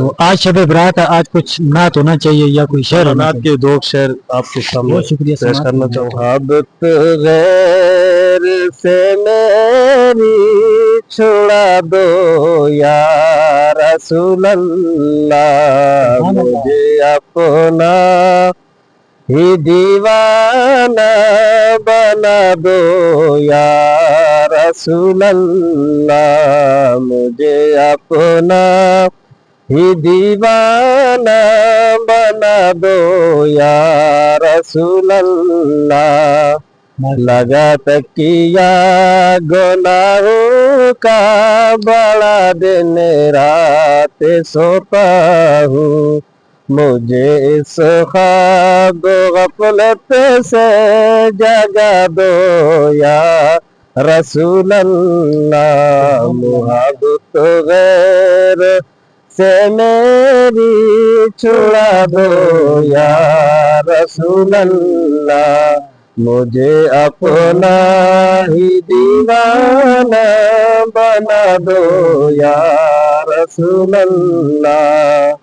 तो आज शब बरात है, आज कुछ नात होना चाहिए या कोई शेर होना नात चाहिए। के दो शेर आपके सामने बहुत शुक्रिया पेश समाअत करना करने का। चाहूँगा। मोहब्बत गैर से मेरी छुड़ा दो या रसूल अल्लाह, सुभान अल्लाह। मुझे अपना ही दीवाना बना दो या रसूल अल्लाह, मुझे अपना ही दीवाना बना दो या रसूल अल्लाह। लगा तकिया गुनाहों का बड़ा दिन रात सोता हूँ, मुझे इस ख्वाब गफलत से जगा दो या रसूल अल्लाह। मोहब्बत गैर से मेरी छुड़ा दो या रसूल अल्लाह, मुझे अपना ही दीवाना बना दो या रसूल अल्लाह।